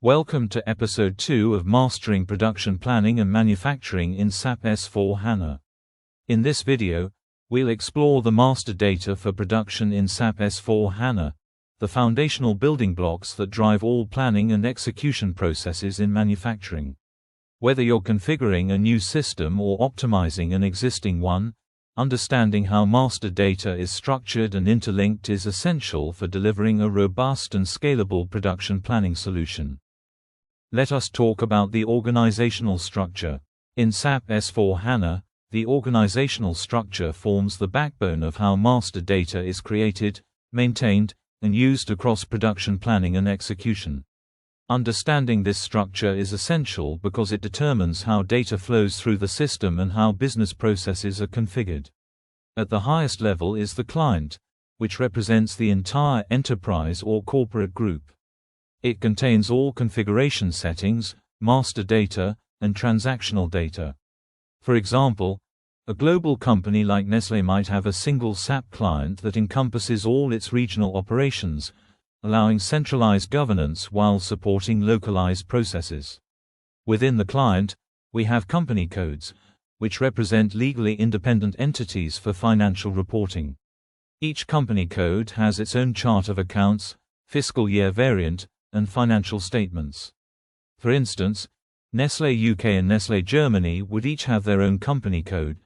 Welcome to Episode 2 of Mastering Production Planning and Manufacturing in SAP S4 HANA. In this video, we'll explore the master data for production in SAP S4 HANA, the foundational building blocks that drive all planning and execution processes in manufacturing. Whether you're configuring a new system or optimizing an existing one, understanding how master data is structured and interlinked is essential for delivering a robust and scalable production planning solution. Let us talk about the organizational structure. In SAP S4 HANA, the organizational structure forms the backbone of how master data is created, maintained, and used across production planning and execution. Understanding this structure is essential because it determines how data flows through the system and how business processes are configured. At the highest level is the client, which represents the entire enterprise or corporate group. It contains all configuration settings, master data, and transactional data. For example, a global company like Nestlé might have a single SAP client that encompasses all its regional operations, allowing centralized governance while supporting localized processes. Within the client, we have company codes, which represent legally independent entities for financial reporting. Each company code has its own chart of accounts, fiscal year variant, and financial statements. For instance, Nestlé UK and Nestlé Germany would each have their own company code,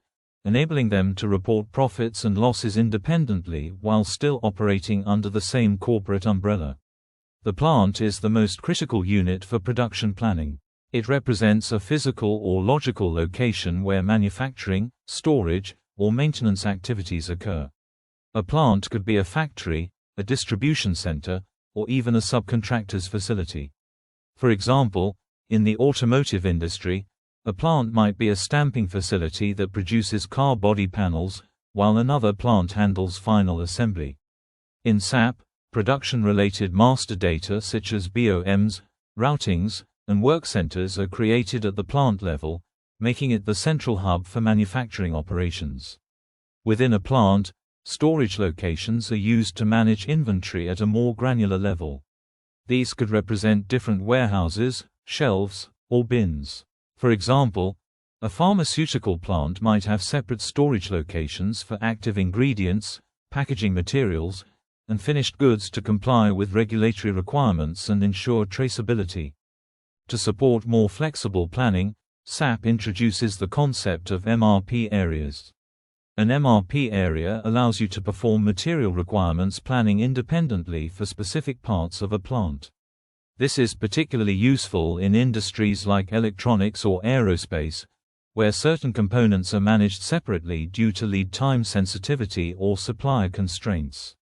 enabling them to report profits and losses independently while still operating under the same corporate umbrella. The plant is the most critical unit for production planning. It represents a physical or logical location where manufacturing, storage, or maintenance activities occur. A plant could be a factory, a distribution center, or even a subcontractor's facility. For example, in the automotive industry, a plant might be a stamping facility that produces car body panels, while another plant handles final assembly. In SAP, production-related master data such as BOMs, routings, and work centers are created at the plant level, making it the central hub for manufacturing operations. Within a plant, storage locations are used to manage inventory at a more granular level. These could represent different warehouses, shelves, or bins. For example, a pharmaceutical plant might have separate storage locations for active ingredients, packaging materials, and finished goods to comply with regulatory requirements and ensure traceability. To support more flexible planning, SAP introduces the concept of MRP areas. An MRP area allows you to perform material requirements planning independently for specific parts of a plant. This is particularly useful in industries like electronics or aerospace, where certain components are managed separately due to lead time sensitivity or supplier constraints.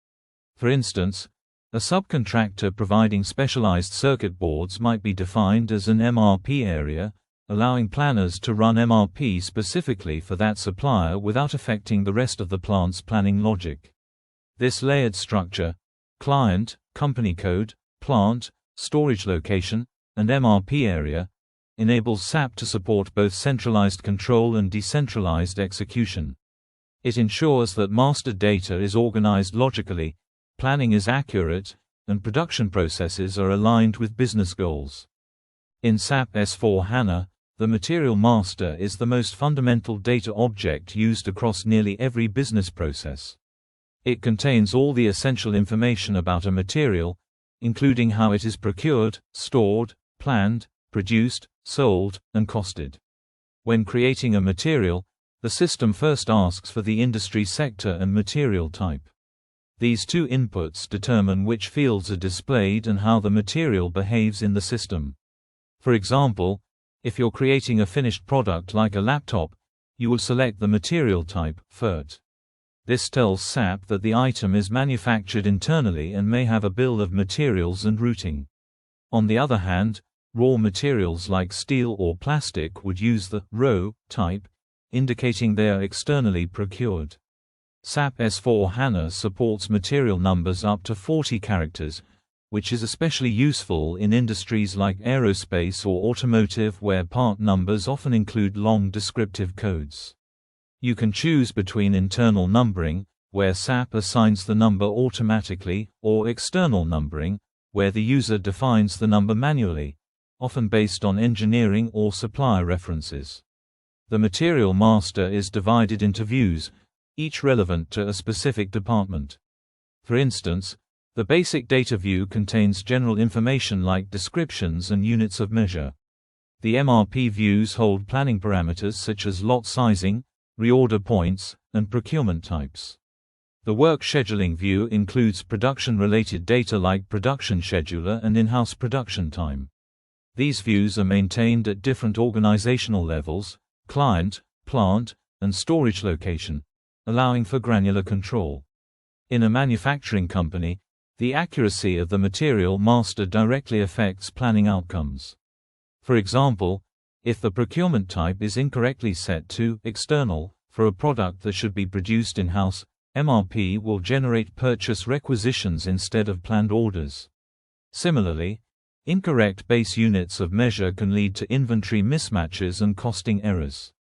For instance, a subcontractor providing specialized circuit boards might be defined as an MRP area, allowing planners to run MRP specifically for that supplier without affecting the rest of the plant's planning logic. This layered structure, client, company code, plant, storage location, and MRP area, enables SAP to support both centralized control and decentralized execution. It ensures that master data is organized logically, planning is accurate, and production processes are aligned with business goals. In SAP S4 HANA, the material master is the most fundamental data object used across nearly every business process. It contains all the essential information about a material, including how it is procured, stored, planned, produced, sold, and costed. When creating a material, the system first asks for the industry sector and material type. These two inputs determine which fields are displayed and how the material behaves in the system. For example, if you're creating a finished product like a laptop, you will select the material type, FERT. This tells SAP that the item is manufactured internally and may have a bill of materials and routing. On the other hand, raw materials like steel or plastic would use the RO type, indicating they are externally procured. SAP S4 HANA supports material numbers up to 40 characters, which is especially useful in industries like aerospace or automotive where part numbers often include long descriptive codes. You can choose between internal numbering, where SAP assigns the number automatically, or external numbering, where the user defines the number manually, often based on engineering or supplier references. The material master is divided into views, each relevant to a specific department. For instance, the basic data view contains general information like descriptions and units of measure. The MRP views hold planning parameters such as lot sizing, reorder points, and procurement types. The work scheduling view includes production-related data like production scheduler and in-house production time. These views are maintained at different organizational levels: client, plant, and storage location, allowing for granular control. In a manufacturing company, the accuracy of the material master directly affects planning outcomes. For example, if the procurement type is incorrectly set to external for a product that should be produced in-house, MRP will generate purchase requisitions instead of planned orders. Similarly, incorrect base units of measure can lead to inventory mismatches and costing errors.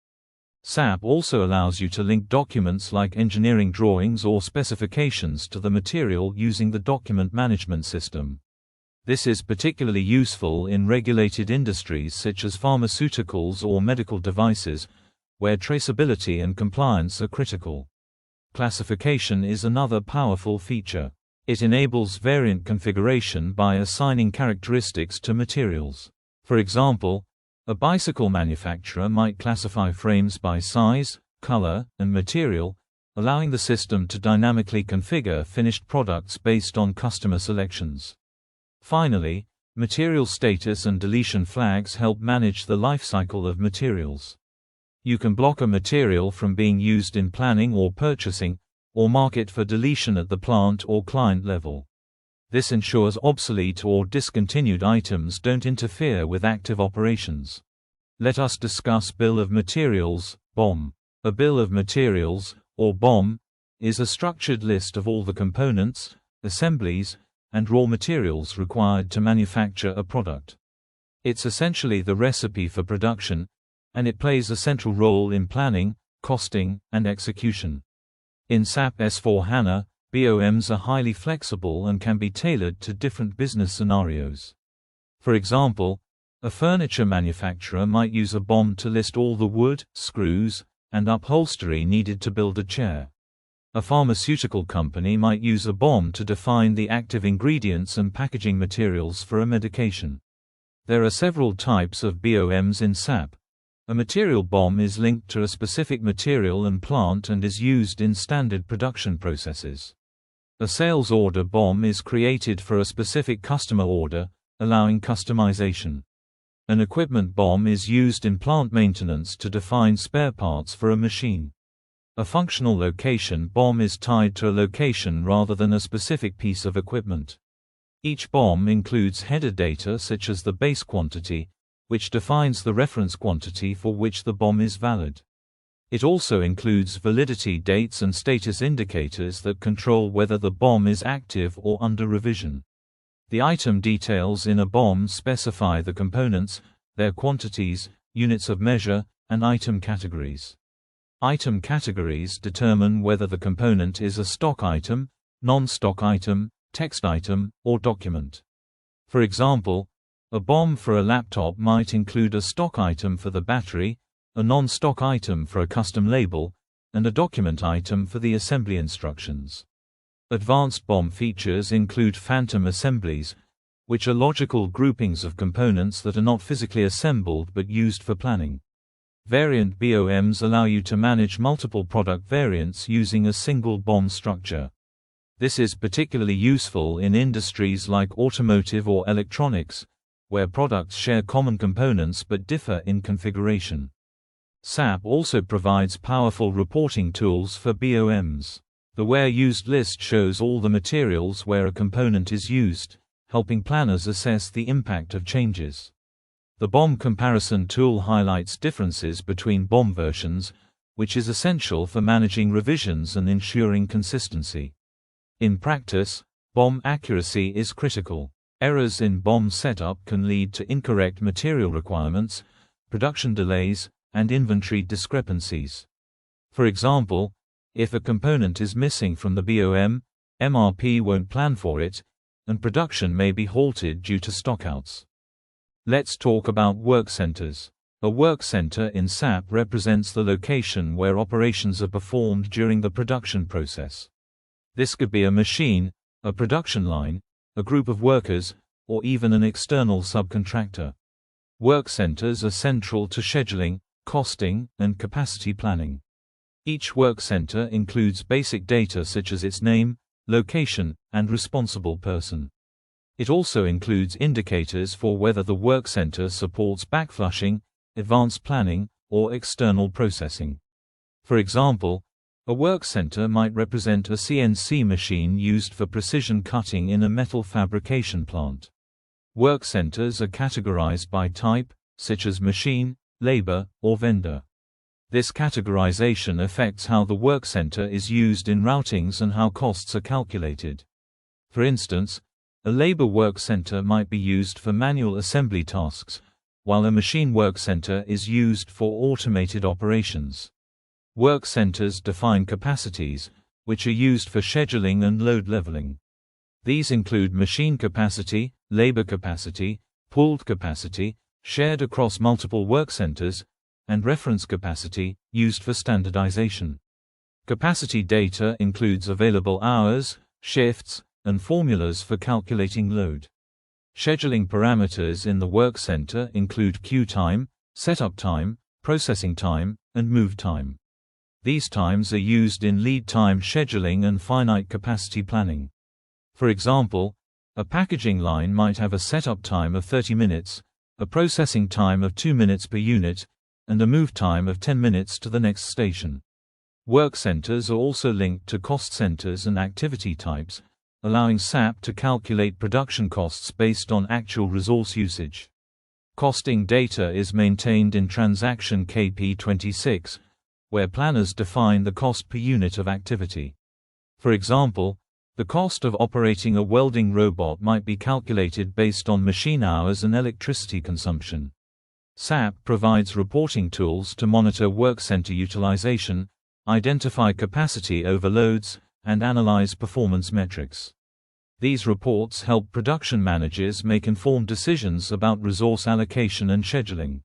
SAP also allows you to link documents like engineering drawings or specifications to the material using the document management system. This is particularly useful in regulated industries such as pharmaceuticals or medical devices, where traceability and compliance are critical. Classification is another powerful feature. It enables variant configuration by assigning characteristics to materials. For example, a bicycle manufacturer might classify frames by size, color, and material, allowing the system to dynamically configure finished products based on customer selections. Finally, material status and deletion flags help manage the lifecycle of materials. You can block a material from being used in planning or purchasing, or mark it for deletion at the plant or client level. This ensures obsolete or discontinued items don't interfere with active operations. Let us discuss Bill of Materials, BOM. A Bill of Materials, or BOM, is a structured list of all the components, assemblies, and raw materials required to manufacture a product. It's essentially the recipe for production, and it plays a central role in planning, costing, and execution. In SAP S4 HANA, BOMs are highly flexible and can be tailored to different business scenarios. For example, a furniture manufacturer might use a BOM to list all the wood, screws, and upholstery needed to build a chair. A pharmaceutical company might use a BOM to define the active ingredients and packaging materials for a medication. There are several types of BOMs in SAP. A material BOM is linked to a specific material and plant and is used in standard production processes. A sales order BOM is created for a specific customer order, allowing customization. An equipment BOM is used in plant maintenance to define spare parts for a machine. A functional location BOM is tied to a location rather than a specific piece of equipment. Each BOM includes header data such as the base quantity, which defines the reference quantity for which the BOM is valid. It also includes validity dates and status indicators that control whether the BOM is active or under revision. The item details in a BOM specify the components, their quantities, units of measure, and item categories. Item categories determine whether the component is a stock item, non-stock item, text item, or document. For example, a BOM for a laptop might include a stock item for the battery, a non-stock item for a custom label, and a document item for the assembly instructions. Advanced BOM features include phantom assemblies, which are logical groupings of components that are not physically assembled but used for planning. Variant BOMs allow you to manage multiple product variants using a single BOM structure. This is particularly useful in industries like automotive or electronics, where products share common components but differ in configuration. SAP also provides powerful reporting tools for BOMs. The where used list shows all the materials where a component is used, helping planners assess the impact of changes. The BOM comparison tool highlights differences between BOM versions, which is essential for managing revisions and ensuring consistency. In practice, BOM accuracy is critical. Errors in BOM setup can lead to incorrect material requirements, production delays, and inventory discrepancies. For example, if a component is missing from the BOM, MRP won't plan for it, and production may be halted due to stockouts. Let's talk about work centers. A work center in SAP represents the location where operations are performed during the production process. This could be a machine, a production line, a group of workers, or even an external subcontractor. Work centers are central to scheduling, costing, and capacity planning. Each work center includes basic data such as its name, location, and responsible person. It also includes indicators for whether the work center supports backflushing, advanced planning, or external processing. For example, a work center might represent a CNC machine used for precision cutting in a metal fabrication plant. Work centers are categorized by type, such as machine, labor, or vendor. This categorization affects how the work center is used in routings and how costs are calculated. For instance, a labor work center might be used for manual assembly tasks, while a machine work center is used for automated operations. Work centers define capacities, which are used for scheduling and load leveling. These include machine capacity, labor capacity, pooled capacity, shared across multiple work centers, and reference capacity, used for standardization. Capacity data includes available hours, shifts, and formulas for calculating load. Scheduling parameters in the work center include queue time, setup time, processing time, and move time. These times are used in lead time scheduling and finite capacity planning. For example, a packaging line might have a setup time of 30 minutes, a processing time of 2 minutes per unit, and a move time of 10 minutes to the next station. Work centers are also linked to cost centers and activity types, allowing SAP to calculate production costs based on actual resource usage. Costing data is maintained in transaction KP26, where planners define the cost per unit of activity. For example, the cost of operating a welding robot might be calculated based on machine hours and electricity consumption. SAP provides reporting tools to monitor work center utilization, identify capacity overloads, and analyze performance metrics. These reports help production managers make informed decisions about resource allocation and scheduling.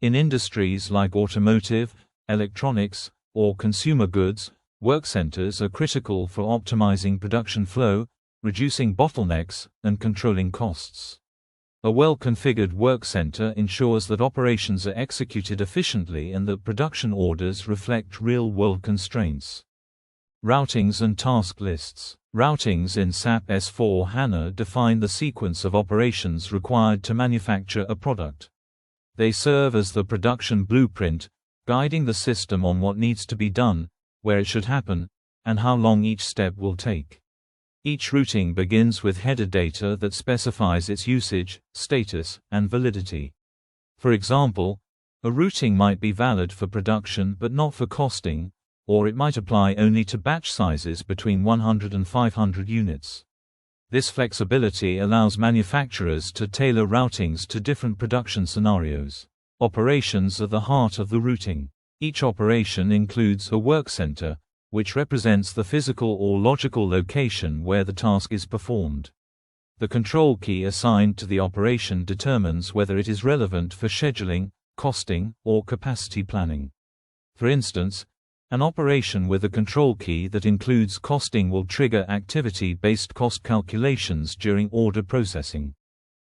In industries like automotive, electronics, or consumer goods, work centers are critical for optimizing production flow, reducing bottlenecks, and controlling costs. A well-configured work center ensures that operations are executed efficiently and that production orders reflect real-world constraints. Routings and task lists. Routings in SAP S4 HANA define the sequence of operations required to manufacture a product. They serve as the production blueprint, guiding the system on what needs to be done, where it should happen, and how long each step will take. Each routing begins with header data that specifies its usage, status, and validity. For example, a routing might be valid for production but not for costing, or it might apply only to batch sizes between 100 and 500 units. This flexibility allows manufacturers to tailor routings to different production scenarios. Operations are the heart of the routing. Each operation includes a work center, which represents the physical or logical location where the task is performed. The control key assigned to the operation determines whether it is relevant for scheduling, costing, or capacity planning. For instance, an operation with a control key that includes costing will trigger activity-based cost calculations during order processing.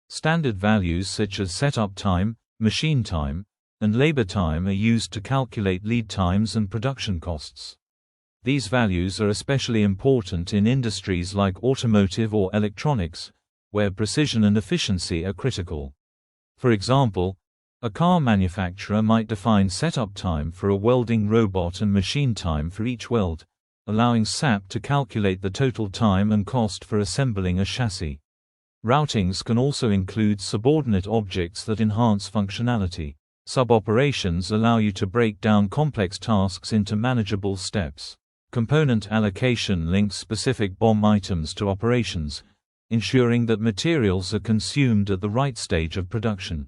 Standard values such as setup time, machine time, and labor time are used to calculate lead times and production costs. These values are especially important in industries like automotive or electronics, where precision and efficiency are critical. For example, a car manufacturer might define setup time for a welding robot and machine time for each weld, allowing SAP to calculate the total time and cost for assembling a chassis. Routings can also include subordinate objects that enhance functionality. Sub-operations allow you to break down complex tasks into manageable steps. Component allocation links specific BOM items to operations, ensuring that materials are consumed at the right stage of production.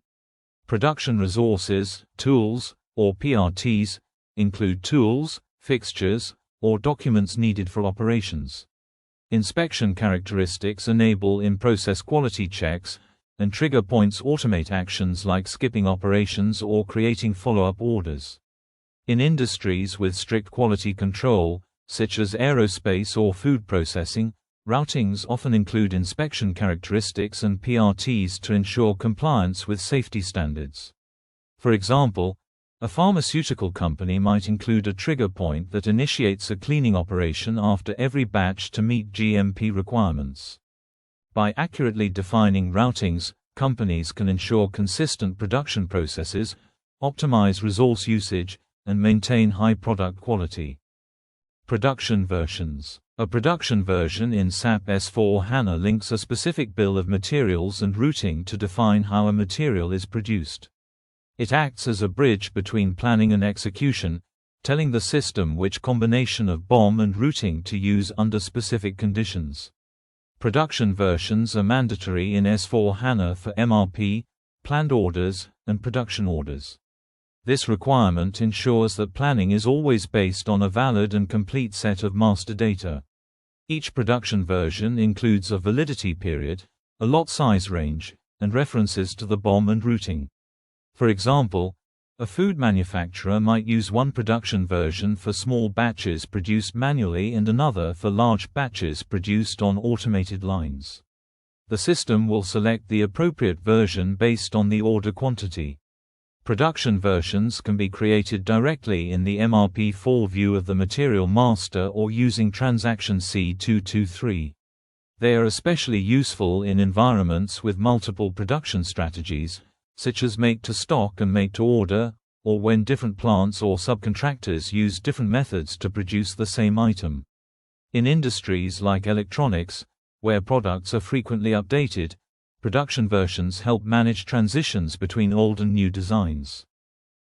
Production resources, tools, or PRTs, include tools, fixtures, or documents needed for operations. Inspection characteristics enable in-process quality checks, and trigger points automate actions like skipping operations or creating follow-up orders. In industries with strict quality control, such as aerospace or food processing, routings often include inspection characteristics and PRTs to ensure compliance with safety standards. For example, a pharmaceutical company might include a trigger point that initiates a cleaning operation after every batch to meet GMP requirements. By accurately defining routings, companies can ensure consistent production processes, optimize resource usage, and maintain high product quality. Production versions. A production version in SAP S4 HANA links a specific bill of materials and routing to define how a material is produced. It acts as a bridge between planning and execution, telling the system which combination of BOM and routing to use under specific conditions. Production versions are mandatory in S4 HANA for MRP, planned orders, and production orders. This requirement ensures that planning is always based on a valid and complete set of master data. Each production version includes a validity period, a lot size range, and references to the BOM and routing. For example, a food manufacturer might use one production version for small batches produced manually and another for large batches produced on automated lines. The system will select the appropriate version based on the order quantity. Production versions can be created directly in the MRP4 view of the material master or using transaction C223. They are especially useful in environments with multiple production strategies, such as make-to-stock and make-to-order, or when different plants or subcontractors use different methods to produce the same item. In industries like electronics, where products are frequently updated, production versions help manage transitions between old and new designs.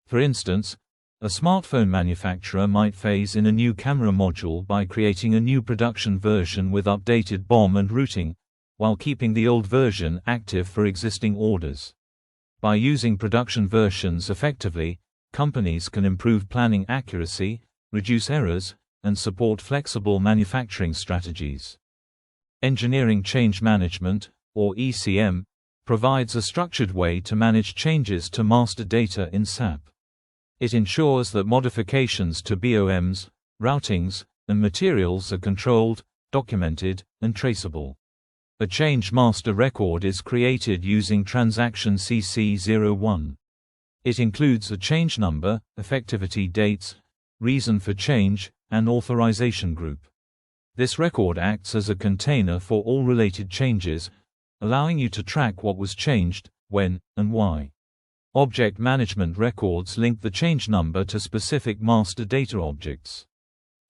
For instance, a smartphone manufacturer might phase in a new camera module by creating a new production version with updated BOM and routing, while keeping the old version active for existing orders. By using production versions effectively, companies can improve planning accuracy, reduce errors, and support flexible manufacturing strategies. Engineering Change Management, or ECM, provides a structured way to manage changes to master data in SAP. It ensures that modifications to BOMs, routings, and materials are controlled, documented, and traceable. A change master record is created using transaction CC01. It includes a change number, effectivity dates, reason for change, and authorization group. This record acts as a container for all related changes, allowing you to track what was changed, when, and why. Object management records link the change number to specific master data objects.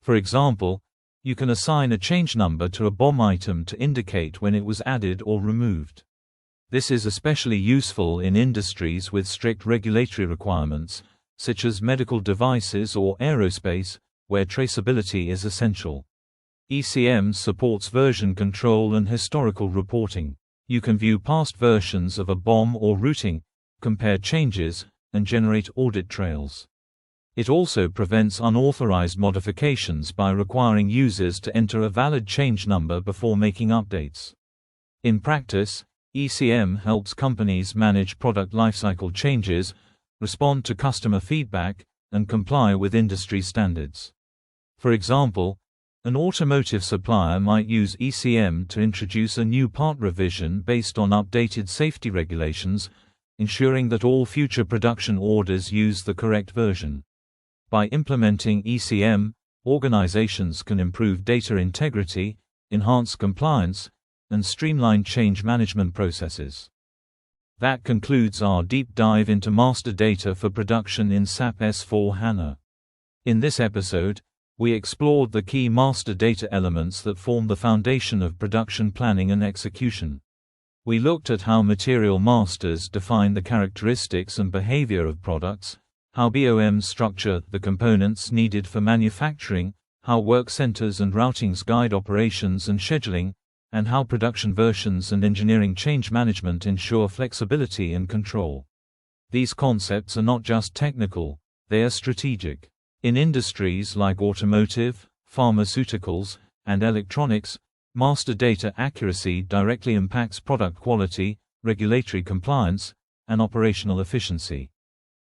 For example, you can assign a change number to a BOM item to indicate when it was added or removed. This is especially useful in industries with strict regulatory requirements, such as medical devices or aerospace, where traceability is essential. ECM supports version control and historical reporting. You can view past versions of a BOM or routing, compare changes, and generate audit trails. It also prevents unauthorized modifications by requiring users to enter a valid change number before making updates. In practice, ECM helps companies manage product lifecycle changes, respond to customer feedback, and comply with industry standards. For example, an automotive supplier might use ECM to introduce a new part revision based on updated safety regulations, ensuring that all future production orders use the correct version. By implementing ECM, organizations can improve data integrity, enhance compliance, and streamline change management processes. That concludes our deep dive into master data for production in SAP S4 HANA. In this episode, we explored the key master data elements that form the foundation of production planning and execution. We looked at how material masters define the characteristics and behavior of products, how BOMs structure the components needed for manufacturing, how work centers and routings guide operations and scheduling, and how production versions and engineering change management ensure flexibility and control. These concepts are not just technical, they are strategic. In industries like automotive, pharmaceuticals, and electronics, master data accuracy directly impacts product quality, regulatory compliance, and operational efficiency.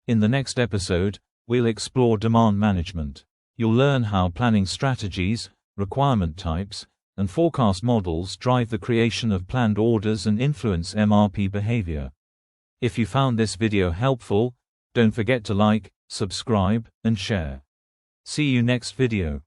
In the next episode, we'll explore demand management. You'll learn how planning strategies, requirement types, and forecast models drive the creation of planned orders and influence MRP behavior. If you found this video helpful, don't forget to like, subscribe, and share. See you next video.